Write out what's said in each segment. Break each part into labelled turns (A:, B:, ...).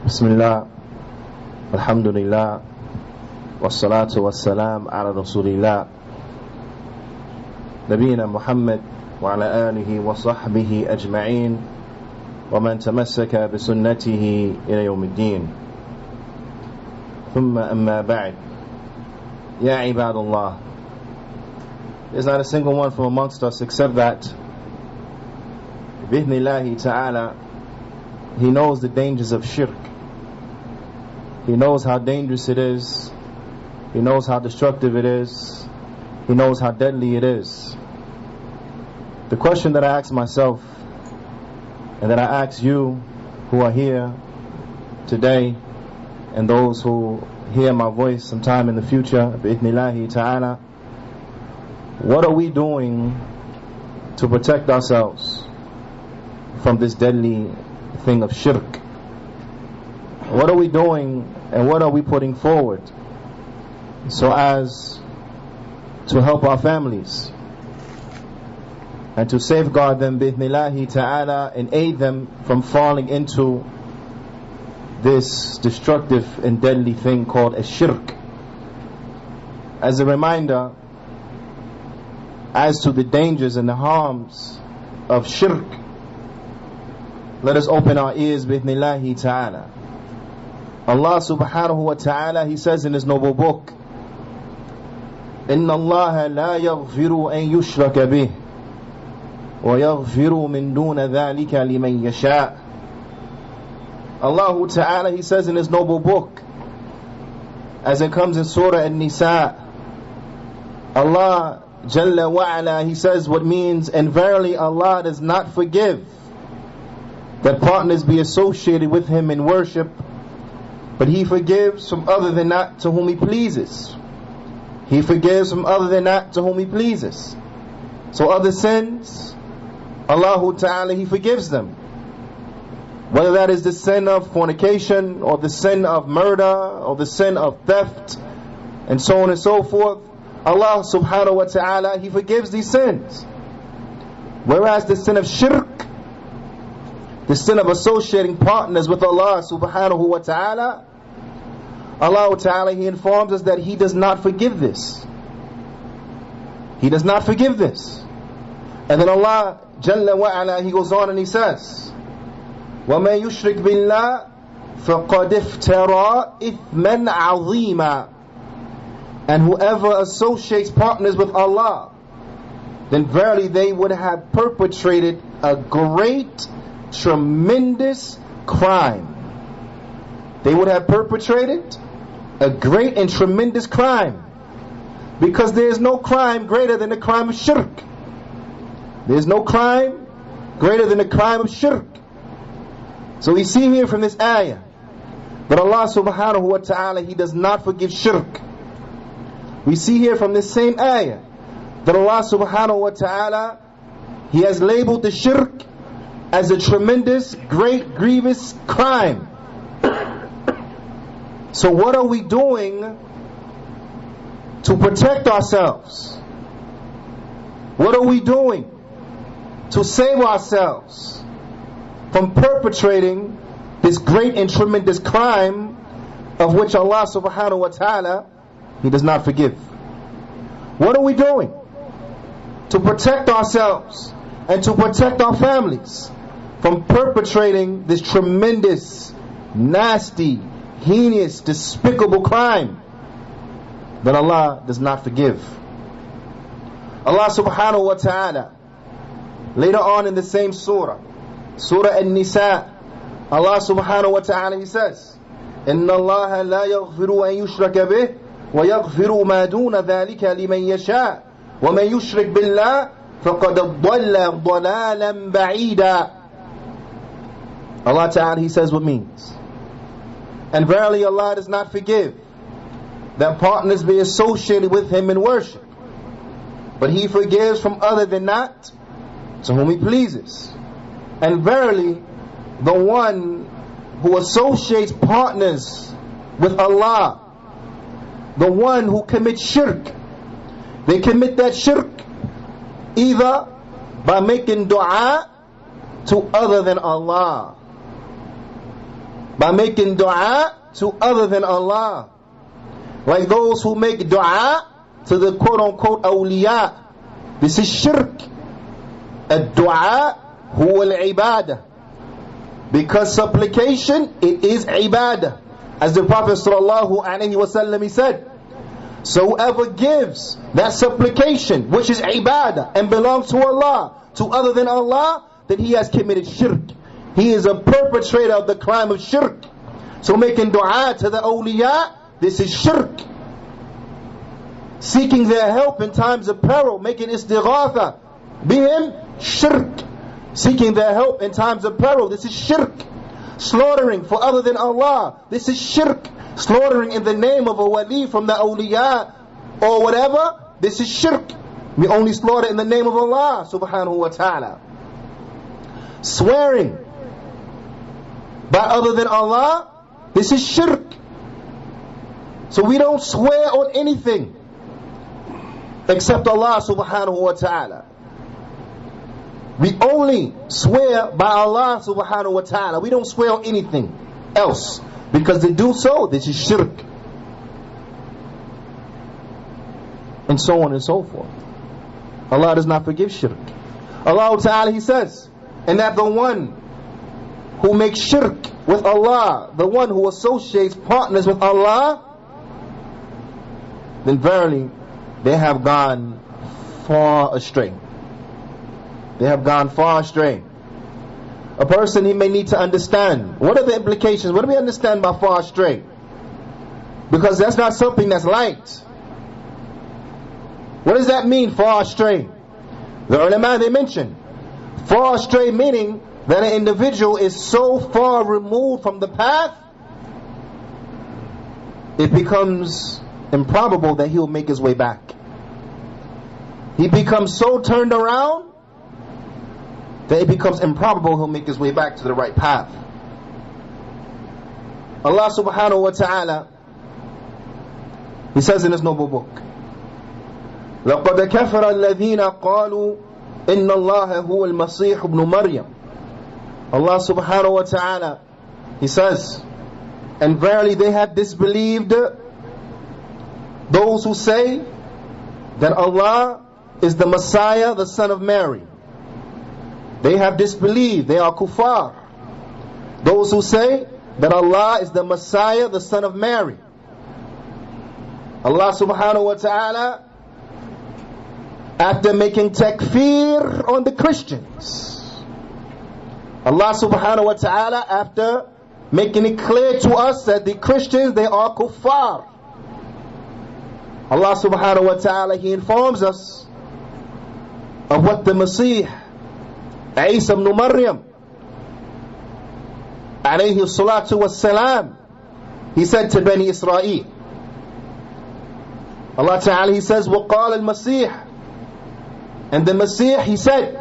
A: Bismillah, Alhamdulillah, Wassalatu wassalam ala Rasulillah, Nabiina Muhammad wa ala alihi wa sahbihi ajma'in, wa man tamassaka bi sunnatihi ila yawmiddin. Thumma amma ba'd. Ya ibadallah, there's not a single one from amongst us except that bi'ithnillahi ta'ala, he knows the dangers of shirk. He knows how dangerous it is. He knows how destructive it is. He knows how deadly it is. The question that I ask myself, and that I ask you who are here today, and those who hear my voice sometime in the future, bi'ithnillahi ta'ala, what are we doing to protect ourselves from this deadly thing of shirk? What are we doing and what are we putting forward so as to help our families and to safeguard them bi'ithnillahi ta'ala and aid them from falling into this destructive and deadly thing called a shirk? As a reminder as to the dangers and the harms of shirk, let us open our ears bi'ithnillahi ta'ala. Allah subhanahu wa ta'ala, He says in His noble book, إِنَّ اللَّهَ لَا يَغْفِرُ أَن يُشْرَكَ بِهِ وَيَغْفِرُ مِن دُونَ ذَلِكَ لِمَن يَشَاءُ. Allah ta'ala, He says in His noble book, as it comes in Surah An-Nisa, Allah Jalla wa'ala, He says what means, and verily Allah does not forgive that partners be associated with Him in worship, but He forgives from other than that to whom He pleases. He forgives from other than that to whom He pleases. So other sins, Allah Ta'ala, He forgives them. Whether that is the sin of fornication, or the sin of murder, or the sin of theft, and so on and so forth, Allah Subhanahu wa Ta'ala, He forgives these sins. Whereas the sin of shirk, the sin of associating partners with Allah Subhanahu wa Ta'ala, Allah Ta'ala, He informs us that He does not forgive this. He does not forgive this. And then Allah Jalla wa'ala, He goes on and He says, وَمَن يُشْرِكْ بِاللَّهِ فَقَدْ افْتَرَى إِثْمًا عَظِيمًا. And whoever associates partners with Allah, then verily they would have perpetrated a great, tremendous crime. They would have perpetrated a great and tremendous crime, because there is no crime greater than the crime of shirk. There is no crime greater than the crime of shirk. So we see here from this ayah that Allah Subhanahu wa Ta'ala, He does not forgive shirk. We see here from this same ayah that Allah Subhanahu wa Ta'ala, He has labeled the shirk as a tremendous, great, grievous crime. So what are we doing to protect ourselves? What are we doing to save ourselves from perpetrating this great and tremendous crime of which Allah Subhanahu wa Ta'ala, He does not forgive? What are we doing to protect ourselves and to protect our families from perpetrating this tremendous, nasty, heinous, despicable crime that Allah does not forgive? Allah Subhanahu wa Ta'ala, later on in the same surah, Surah An-Nisa, Allah Subhanahu wa Ta'ala, He says, إِنَّ اللَّهَ لَا يَغْفِرُ أَن يُشْرَكَ بِهِ وَيَغْفِرُ مَا دُونَ ذَلِكَ لِمَن يَشَاءُ وَمَن يُشْرِكْ بِاللَّهِ فَقَدْ ضَلَّ ضَلَالًا بَعِيدًا. Allah Ta'ala, He says what means, and verily Allah does not forgive that partners be associated with Him in worship, but He forgives from other than that to whom He pleases. And verily, the one who associates partners with Allah, the one who commits shirk, they commit that shirk either by making dua to other than Allah, by making dua to other than Allah. Like those who make dua to the quote-unquote awliya. This is shirk. Ad-du'a huwa al-ibadah. Because supplication, it is ibadah. As the Prophet sallallahu alaihi wasallam, he said, so whoever gives that supplication, which is ibadah, and belongs to Allah, to other than Allah, then he has committed shirk. He is a perpetrator of the crime of shirk. So making dua to the awliya, this is shirk. Seeking their help in times of peril, making istighatha bihim, shirk. Seeking their help in times of peril, this is shirk. Slaughtering for other than Allah, this is shirk. Slaughtering in the name of a wali from the awliya or whatever, this is shirk. We only slaughter in the name of Allah subhanahu wa ta'ala. Swearing by other than Allah, this is shirk. So we don't swear on anything except Allah subhanahu wa ta'ala. We only swear by Allah subhanahu wa ta'ala. We don't swear on anything else. Because to do so, this is shirk. And so on and so forth. Allah does not forgive shirk. Allah Ta'ala, He says, and that the one who makes shirk with Allah, the one who associates partners with Allah, then verily they have gone far astray. They have gone far astray. A person, he may need to understand, what are the implications? What do we understand by far astray? Because that's not something that's light. What does that mean, far astray? The ulama, they mention far astray meaning that an individual is so far removed from the path, it becomes improbable that he'll make his way back. He becomes so turned around that it becomes improbable he'll make his way back to the right path. Allah subhanahu wa ta'ala, He says in His noble book, لَقَدْ كَفَرَ الَّذِينَ قَالُوا إِنَّ اللَّهَ هُوَ الْمَسِيحُ ابْنُ مَرْيَمَ. Allah subhanahu wa ta'ala, He says, and verily they have disbelieved those who say that Allah is the Messiah, the son of Mary. They have disbelieved, they are kuffar. Those who say that Allah is the Messiah, the son of Mary. Allah subhanahu wa ta'ala, after making takfir on the Christians, Allah subhanahu wa ta'ala, after making it clear to us that the Christians, they are kuffar, Allah subhanahu wa ta'ala, He informs us of what the Masih, Isa ibn Maryam, alayhi salatu wassalam, he said to Bani Israel. Allah Ta'ala, He says, وَقَالَ الْمَسِيحِ, and the Masih, he said,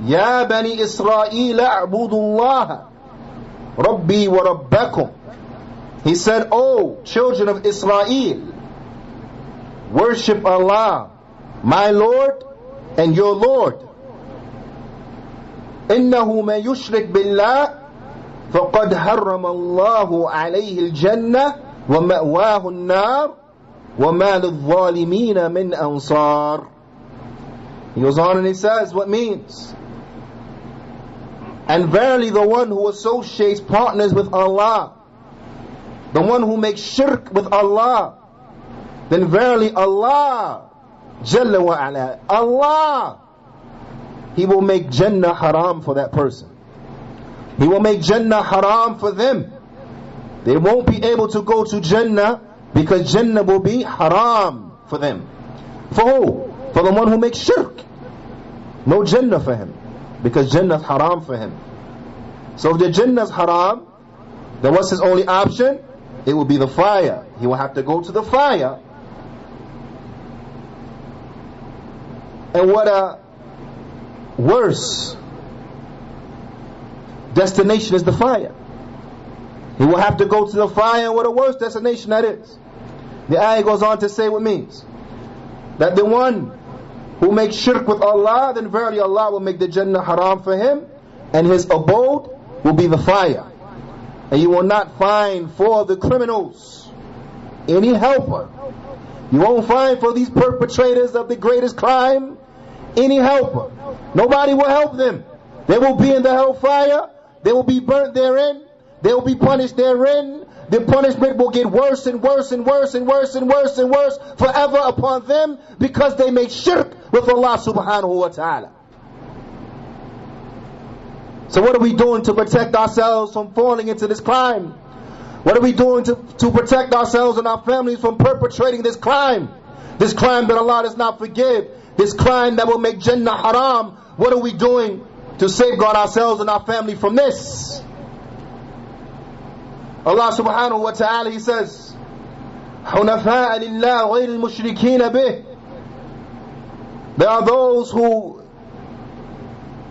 A: يَا بَنِي إِسْرَائِيلَ أَعْبُدُ اللَّهَ رَبِّي وَرَبَّكُمْ. He said, O children of Israel, worship Allah, my Lord and your Lord. إِنَّهُ مَن يُشْرِكْ بِاللَّهِ فَقَدْ حَرَّمَ اللَّهُ عَلَيْهِ الْجَنَّةَ وَمَأْوَاهُ النَّارُ وَمَا لِلظَّالِمِينَ مِنْ أَنصَارٍ. He goes on and he says what means. And verily the one who associates partners with Allah, the one who makes shirk with Allah, then verily Allah Jalla wa ala, Allah, He will make Jannah haram for that person. He will make Jannah haram for them. They won't be able to go to Jannah because Jannah will be haram for them. For who? For the one who makes shirk. No Jannah for him, because Jannah is haram for him. So if the Jannah is haram, then what's his only option? It will be the fire. He will have to go to the fire. And what a worse destination is the fire. He will have to go to the fire, and what a worse destination that is. The ayah goes on to say what means. That the one who makes shirk with Allah, then verily Allah will make the Jannah haram for him, and his abode will be the fire. and you will not find for the criminals any helper. You won't find for these perpetrators of the greatest crime any helper. Nobody will help them. They will be in the hellfire. They will be burnt therein. They will be punished therein. The punishment will get worse and worse and worse and worse and worse and worse forever upon them, because they make shirk with Allah subhanahu wa ta'ala. So what are we doing to protect ourselves from falling into this crime? What are we doing to protect ourselves and our families from perpetrating this crime? This crime that Allah does not forgive. This crime that will make Jannah haram. What are we doing to safeguard ourselves and our family from this? Allah subhanahu wa ta'ala, He says, حُنَفَاءَ لِلَّهِ غَيْرِ الْمُشْرِكِينَ بِهِ. There are those who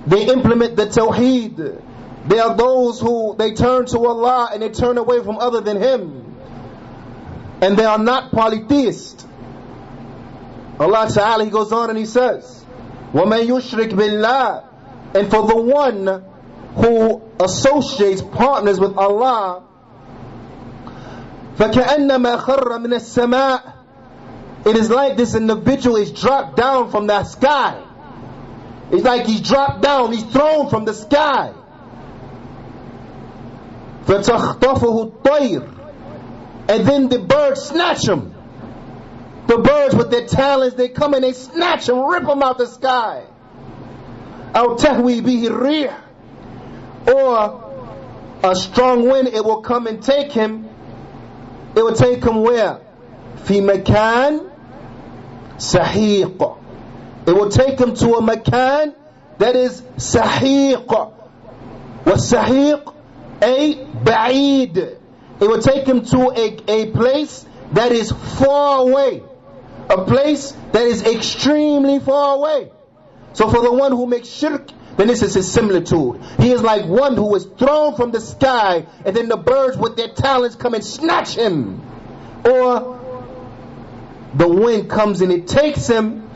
A: they implement the Tawheed. There are those who they turn to Allah and they turn away from other than Him. And they are not polytheists. Allah Ta'ala, He goes on and He says, وَمَن يُشْرِكْ بِاللَّهِ. And for the one who associates partners with Allah, فَكَأَنَّمَا خَرَّ مِنَ السَّمَاءِ. It is like this individual is dropped down from the sky. It's like he's dropped down, he's thrown from the sky. فَتَخْطَفُهُ الطَّيْرُ. And then the birds snatch him. The birds with their talons, they come and they snatch him, rip him out the sky. أَوْ تَهْوِي بِهِ الرِّيحُ. Or a strong wind, it will come and take him. It will take him where? فِي مَكَانٍ سَحِيقٍ. It will take him to a makan that is sahiq. وَالسَّحِيقُ أي بعيد. It will take him to a place that is far away. A place that is extremely far away. So for the one who makes shirk, then this is his similitude. He is like one who is thrown from the sky, and then the birds with their talons come and snatch him. Or the wind comes and it takes him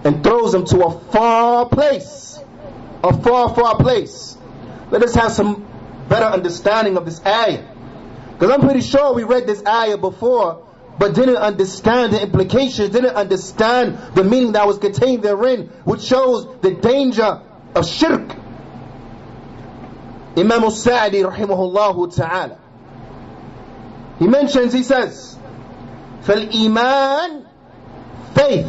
A: and throws him to a far place. A far, far place. Let us have some better understanding of this ayah. Because I'm pretty sure we read this ayah before, but didn't understand the implications, didn't understand the meaning that was contained therein, which shows the danger of shirk. Imam al-Sa'di rahimahullah ta'ala, he mentions, he says, فَالْإِيمَانِ, faith,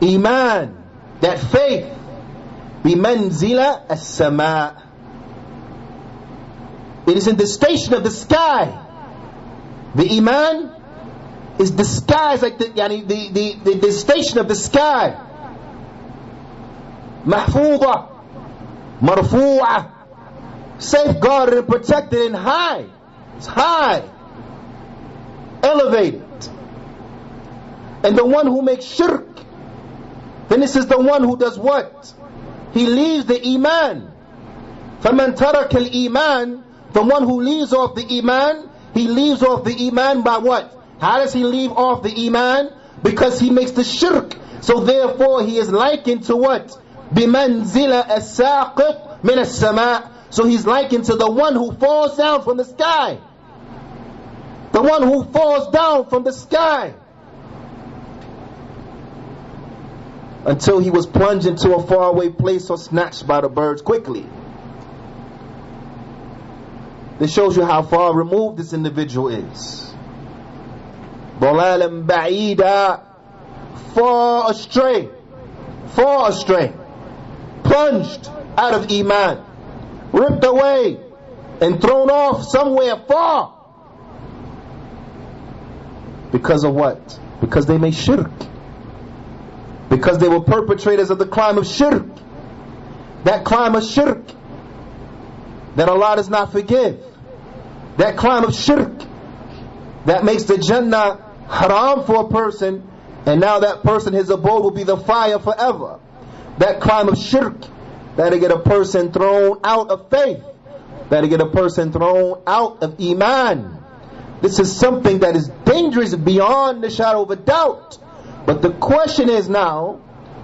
A: Iman, that faith, بِمَنْزِلَ السَّمَاءِ. It is in the station of the sky. The Iman is the sky, is like the station of the sky. Mahfuda, marfu'a, safeguarded and protected and high. It's high, elevated. And the one who makes shirk, then this is the one who does what? He leaves the Iman. فَمَنْ تَرَكَ الْإِيمَانِ. The one who leaves off the Iman, he leaves off the Iman by what? How does he leave off the Iman? Because he makes the shirk. So therefore he is likened to what? بِمَنْزِلَ السَّاقِطِ مِنَ السَّمَاءِ. So he's likened to the one who falls down from the sky. The one who falls down from the sky. Until he was plunged into a faraway place or snatched by the birds quickly. This shows you how far removed this individual is. ضَلَالًا بَعِيدًا. Far astray. Far astray. Plunged out of Iman. Ripped away and thrown off somewhere far. Because of what? Because they made shirk. Because they were perpetrators of the crime of shirk. That crime of shirk that Allah does not forgive. That crime of shirk that makes the Jannah haram for a person, and now that person, his abode will be the fire forever. That crime of shirk that'll get a person thrown out of faith, that'll get a person thrown out of Iman. This is something that is dangerous beyond the shadow of a doubt. But the question is now,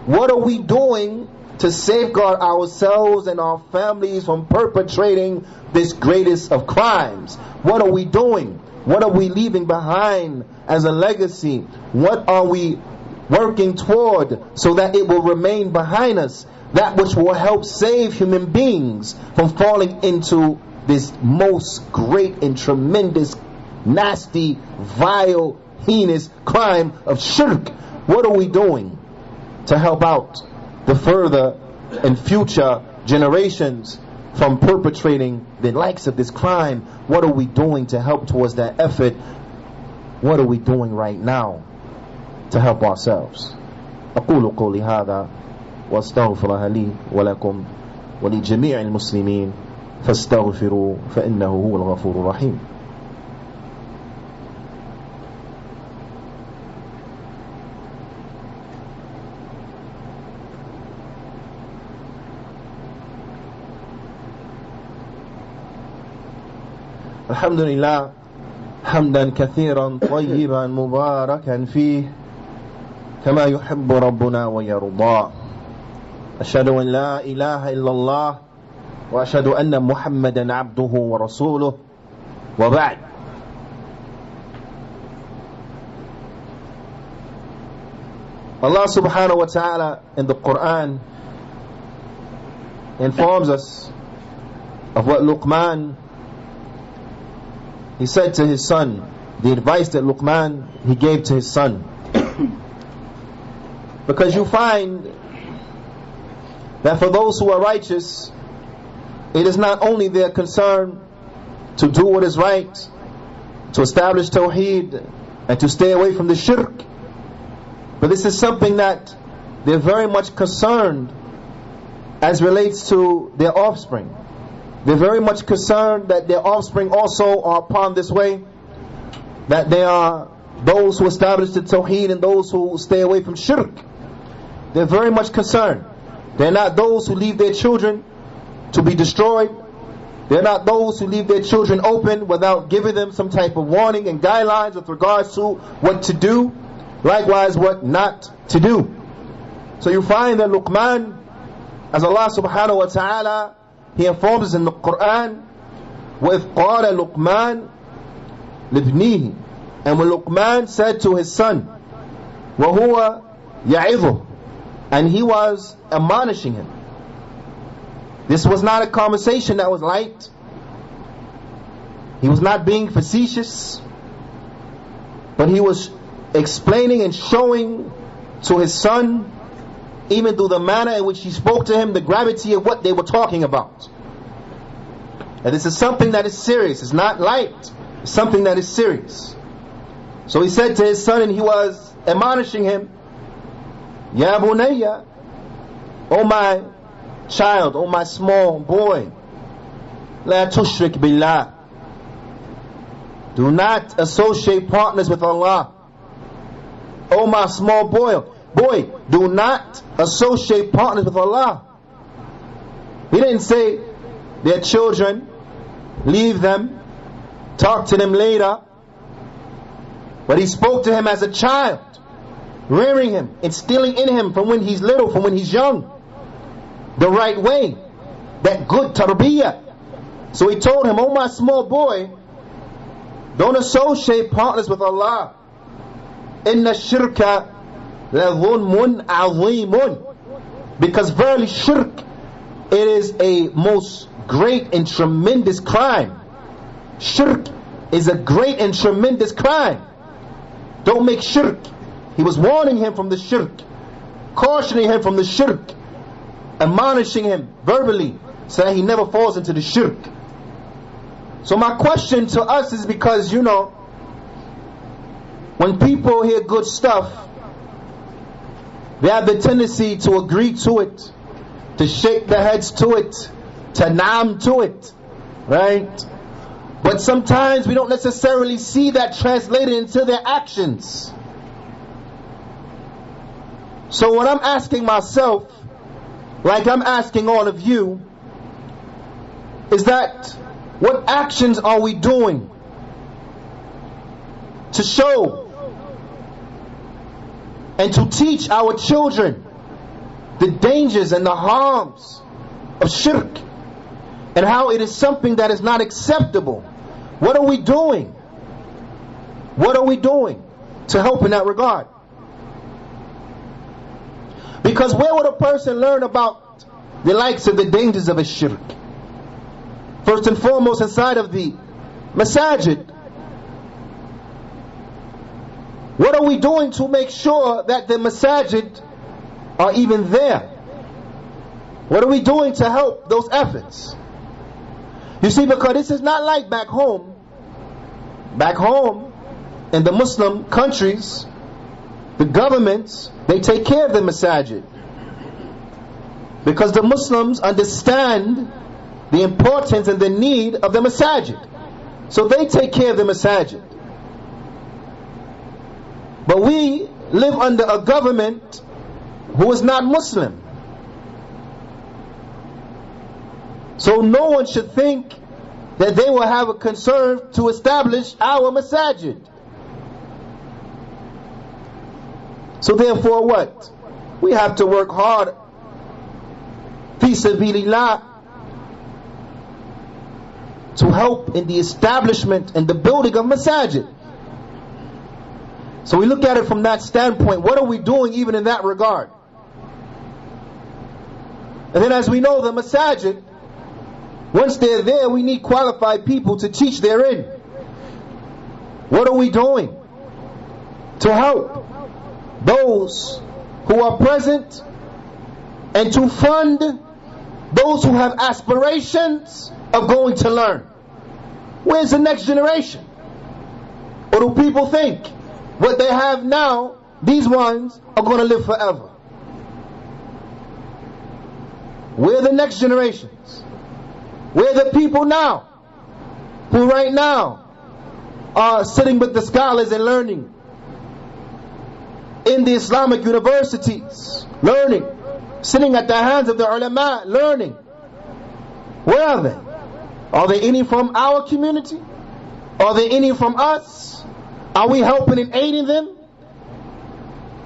A: what are we doing to safeguard ourselves and our families from perpetrating this greatest of crimes? What are we doing? What are we leaving behind as a legacy? What are we working toward so that it will remain behind us? That which will help save human beings from falling into this most great and tremendous, nasty, vile, heinous crime of shirk. What are we doing to help out the further and future generations from perpetrating the likes of this crime? What are we doing to help towards that effort? What are we doing right now to help ourselves? أقول قولي هذا واستغفر لي ولكم ولجميع المسلمين فاستغفروا فإنه هو الغفور الرحيم. الحمد لله حمدا كثيرا طيبا مباركا فيه كما يحب ربنا ويرضى. أشهد أن لا إله إلا الله وأشهد أن محمدا عبده ورسوله وبعد. Allah subhanahu wa ta'ala in the Quran informs us of what Luqman, he said to his son, the advice that Luqman, he gave to his son. Because you find that for those who are righteous, it is not only their concern to do what is right, to establish Tawheed, and to stay away from the Shirk, but this is something that they're very much concerned as relates to their offspring. They're very much concerned that their offspring also are upon this way, that they are those who establish the Tawheed and those who stay away from Shirk. They're very much concerned. They're not those who leave their children to be destroyed. They're not those who leave their children open without giving them some type of warning and guidelines with regards to what to do, likewise what not to do. So you find that Luqman, as Allah subhanahu wa ta'ala, He informs us in the Quran, وَإِذْ قَالَ لُقْمَانَ لِابْنِيهِ, and when Luqman said to his son, وَهُوَ يَعِظُهُ, and he was admonishing him. This was not a conversation that was light. He was not being facetious, but he was explaining and showing to his son, even through the manner in which he spoke to him, the gravity of what they were talking about. And this is something that is serious. It's not light. It's something that is serious. So he said to his son, and he was admonishing him, Ya bunayya, O my child, O my small boy, la tushrik billah, do not associate partners with Allah. O my small boy, do not associate partners with Allah. He didn't say their children, leave them, talk to them later. But he spoke to him as a child, rearing him, instilling in him from when he's little, from when he's young, the right way, that good tarbiyah. So he told him, oh my small boy, don't associate partners with Allah. Inna shirka la dhulmun azimun, because verily shirk, it is a most great and tremendous crime. Shirk is a great and tremendous crime. Don't make shirk. He was warning him from the shirk, cautioning him from the shirk, admonishing him verbally so that he never falls into the shirk. So my question to us is, because when people hear good stuff, they have the tendency to agree to it, to shake their heads to it, to naam to it, right? But sometimes we don't necessarily see that translated into their actions. So what I'm asking myself, like I'm asking all of you, is that what actions are we doing to show and to teach our children the dangers and the harms of shirk, and how it is something that is not acceptable. What are we doing? What are we doing to help in that regard? Because where would a person learn about the likes of the dangers of a shirk? First and foremost, inside of the Masjid. What are we doing to make sure that the Masjid are even there? What are we doing to help those efforts? You see, because this is not like back home. Back home, in the Muslim countries, the governments, they take care of the Masjid. Because the Muslims understand the importance and the need of the Masjid. So they take care of the Masjid. But we live under a government who is not Muslim. So no one should think that they will have a concern to establish our Masjid. So therefore what? We have to work hard, fi sabilillah, to help in the establishment and the building of Masjid. So we look at it from that standpoint. What are we doing even in that regard? And then as we know, the Masjid, once they're there, we need qualified people to teach therein. What are we doing to help those who are present and to fund those who have aspirations of going to learn? Where's the next generation? Or do people think what they have now, these ones are going to live forever? Where are the next generations? Where are the people now who right now are sitting with the scholars and learning in the Islamic universities, learning, sitting at the hands of the ulama, learning? Where are they? Are they any from our community? Are they any from us? Are we helping and aiding them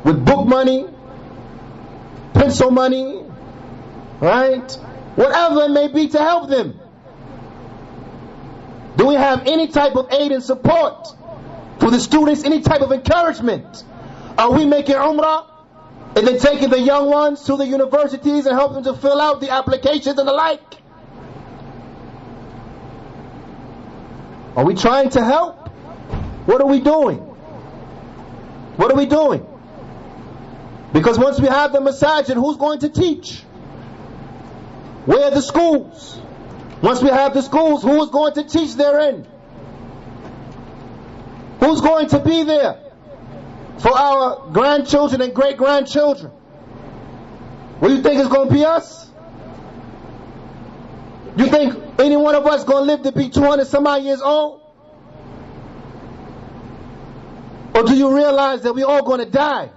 A: with book money, pencil money, right? Whatever it may be to help them. Do we have any type of aid and support for the students, any type of encouragement? Are we making umrah and then taking the young ones to the universities and helping them to fill out the applications and the like? Are we trying to help? What are we doing? What are we doing? Because once we have the Masjid, who's going to teach? Where are the schools? Once we have the schools, who is going to teach therein? Who's going to be there for our grandchildren and great-grandchildren? What do you think is going to be us? You think any one of us is going to live to be 200 some odd years old? Or do you realize that we're all going to die?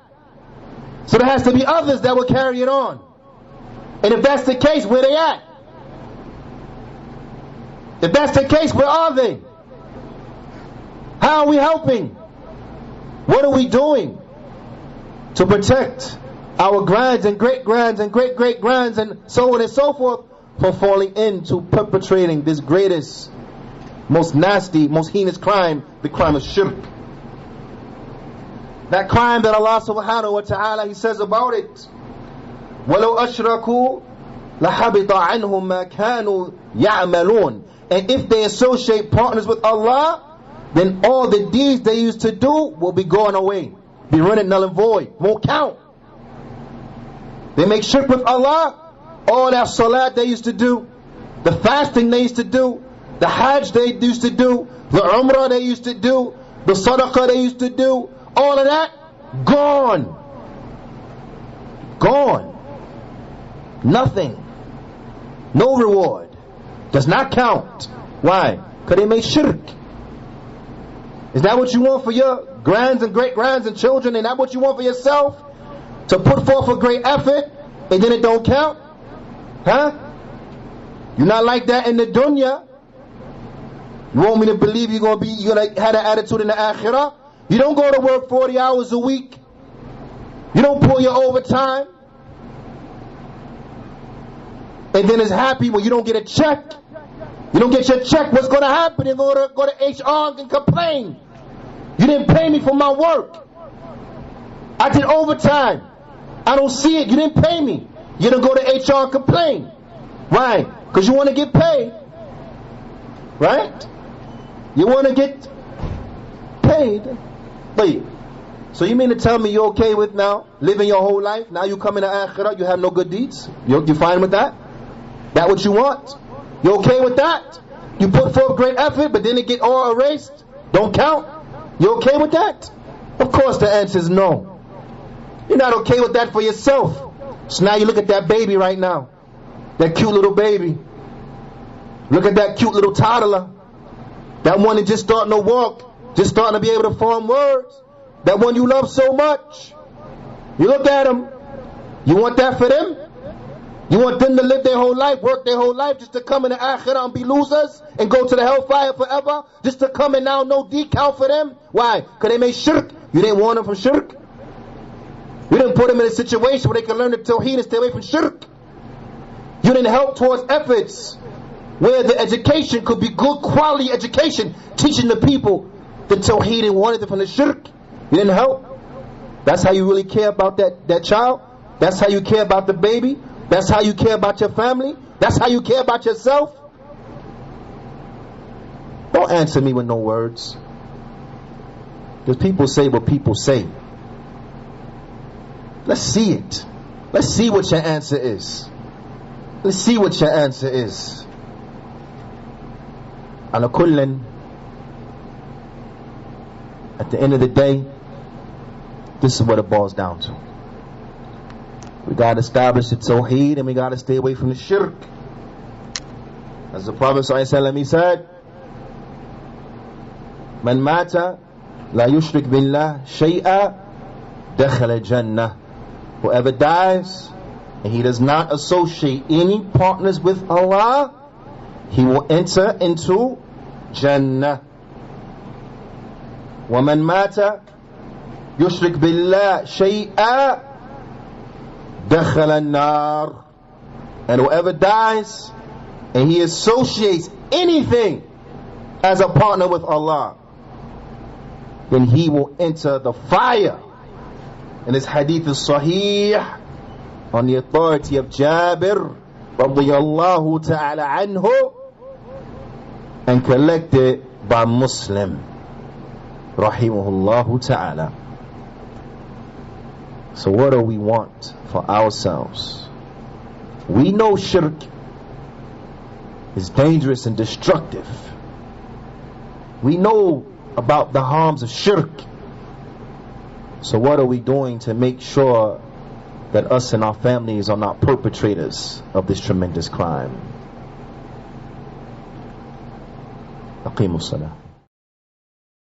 A: So there has to be others that will carry it on. And if that's the case, where they at? If that's the case, where are they? How are we helping? What are we doing to protect our grands and great-grands and great-great-grands and so on and so forth from falling into perpetrating this greatest, most nasty, most heinous crime, the crime of shirk? That crime that Allah subhanahu wa ta'ala, He says about it, وَلَوْ أَشْرَكُوا لَحَبِطَ عَنْهُمْ مَا كَانُوا يَعْمَلُونَ. And if they associate partners with Allah, then all the deeds they used to do will be going away, be running null and void, won't count. They make shirk with Allah, all that salat they used to do, the fasting they used to do, the hajj they used to do, the umrah they used to do, the sadaqah they used to do, all of that, gone. Gone. Nothing. No reward. Does not count. Why? Because they made shirk. Is that what you want for your grands and great-grands and children? Is that what you want for yourself? To put forth a great effort and then it don't count? Huh? You're not like that in the dunya. You want me to believe you're going to have an attitude in the akhirah? You don't go to work 40 hours a week. You don't pull your overtime. and then is happy when you don't get a check. You don't get your check, what's going to happen? You're going to go to HR and complain. You didn't pay me for my work. I did overtime. I don't see it. You didn't pay me. You're going to go to HR and complain. Why? Because you want to get paid. Right? You want to get paid. Wait. So you mean to tell me you're okay with now living your whole life? Now you come in the akhirah, you have no good deeds? You fine with that? That what you want? You okay with that? You put forth great effort, but then it get all erased? Don't count? You okay with that? Of course the answer is no. You're not okay with that for yourself. So now you look at that baby right now. That cute little baby. Look at that cute little toddler. That one that just starting to walk, just starting to be able to form words. That one you love so much. You look at them. You want that for them? You want them to live their whole life, work their whole life, just to come in the akhirah and be losers and go to the hellfire forever? Just to come and now no decal for them? Why? Because they made shirk. You didn't warn them from shirk. You didn't put them in a situation where they can learn the tawheed and stay away from shirk. You didn't help towards efforts where the education could be good quality education, teaching the people the tawheed and warning them from the shirk. You didn't help. That's how you really care about that child. That's how you care about the baby. That's how you care about your family. That's how you care about yourself. Don't answer me with no words. Because people say what people say. Let's see it. Let's see what your answer is. Let's see what your answer is. Ala kullin, at the end of the day, this is what it boils down to. We got to establish the tawheed and we got to stay away from the shirk. As the Prophet ﷺ, he said, Man mata la yushrik billah shay'a dakhala jannah. Whoever dies and he does not associate any partners with Allah, he will enter into Jannah. وَمَنْ مَاتَ يُشْرِكْ بِاللَّهِ شَيْئًا دَخَلَ النَّارِ. And whoever dies and he associates anything as a partner with Allah, then he will enter the fire. And this hadith is sahih on the authority of Jabir radiyallahu ta'ala anhu, and collected by Muslim rahimahullahu ta'ala. So what do we want for ourselves? We know shirk is dangerous and destructive. We know about the harms of shirk. So what are we doing to make sure that us and our families are not perpetrators of this tremendous crime? أقيموا الصلاة.